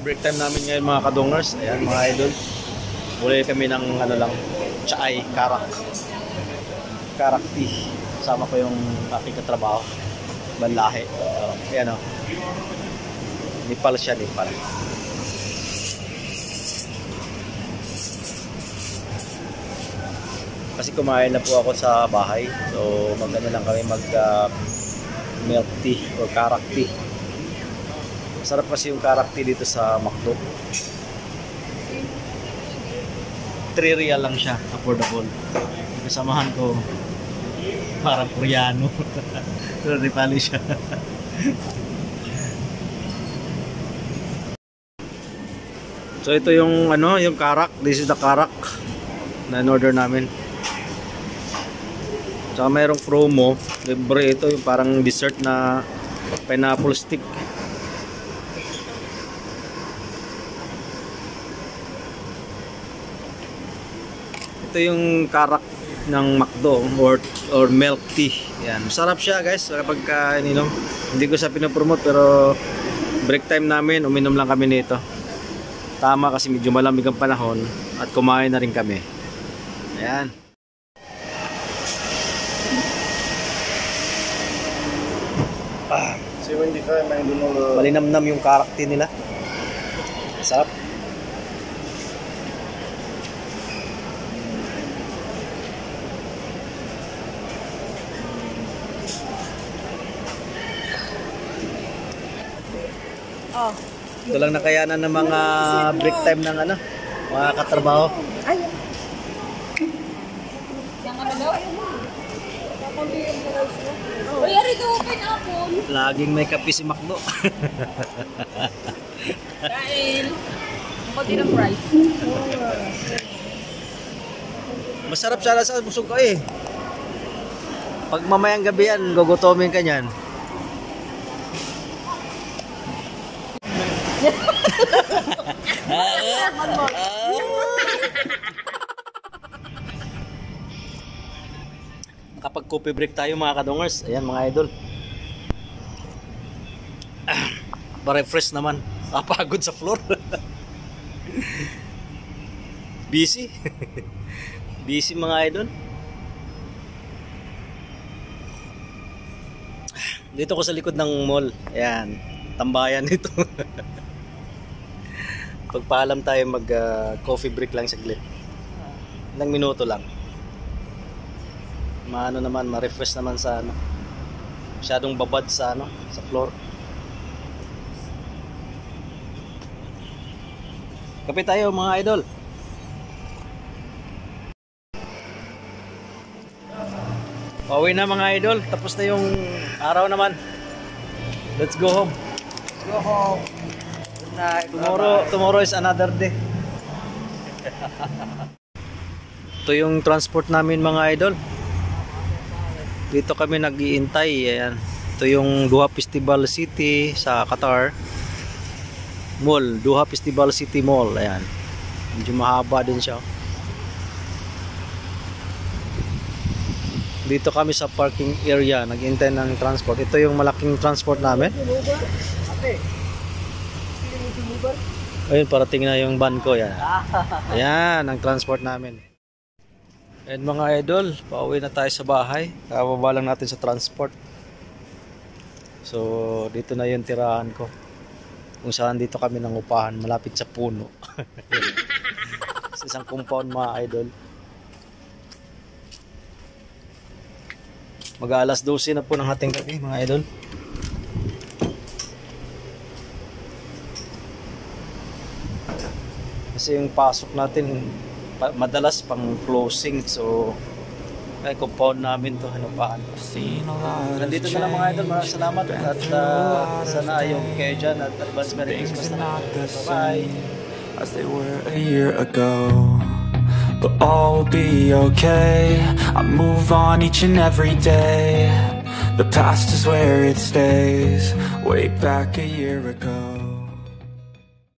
break time namin ngayon mga kadongers. Ayan mga idol. Muli kami ng ano lang, Chai, Karak tea. Kasama ko yung aking katrabaho. Banlahe. Ayan o. Nepal siya, Nepal. Kasi kumain na po ako sa bahay. So maganda lang kami mag milk tea or Karak tea. Masarap kasi yung Karak tea dito sa McDo. 3 real lang siya, affordable. Kasamahan ko parang Koreano. Pero Nepali siya. So ito yung ano, yung Karak. This is the Karak na in-order namin. Saka mayroong promo, libre ito yung parang dessert na pineapple stick. Ito yung Karak ng McDo or milk tea. Yan, masarap siya guys kapag ininom. Hindi ko siya pinopromote pero break time namin, uminom lang kami nito. Tama kasi medyo malamig ang panahon at kumain na rin kami. Ayan. Malinamnam yung Karak tea nila. Sarap. Oh. Ito lang nakayanan ng mga break time ng ano, mga katrabaho. Ay. Yang ano daw? Uy, ari to open apple. Laging may kape si McDo. Dahil konti ng price. Masarap sana sa busog ko eh. Pag mamayang gabi yan, gugutomin ka niyan. Kapag coffee break tayo mga kadongers, ayan mga idol. Pa-refresh naman. Kapagod sa floor. Busy. Busy mga idol. Dito ko sa likod ng mall. Ayan, tambayan dito. Pagpaalam tayo mag coffee break lang saglit. Ilang minuto lang. Maano naman, ma-refresh naman sa ano. Masyadong babad sa ano, sa floor. Kape tayo mga idol. Pauwi na mga idol. Tapos na yung araw naman. Let's go home. Let's go home. Tomorrow is another day. Ito yung transport namin mga idol. Dito kami nag-iintay. Ayan. Ito yung Doha Festival City sa Qatar Mall. Doha Festival City Mall. Ayan. Medyo mahaba din siya. Dito kami sa parking area. Nag-iintay ng transport. Ito yung malaking transport namin. Ayun, parating na yung van ko. Yan. Ayan, ang transport namin. And mga idol, pauwi na tayo sa bahay. Kababa lang natin sa transport. So, dito na yung tirahan ko. Kung saan dito kami nangupahan, malapit sa puno. Sa isang compound mga idol. Mag-alas 12 na po ng hating gabi mga idol. Kasi yung pasok natin madalas pang closing, so ay compound namin to hanupahan. Nandito na lang mga idol, maraming salamat at sana ayaw kayo dyan at advance Merry Christmas na. Bye! As they were a year ago, but all will be okay. I move on each and every day. The past is where it stays. Way back a year ago.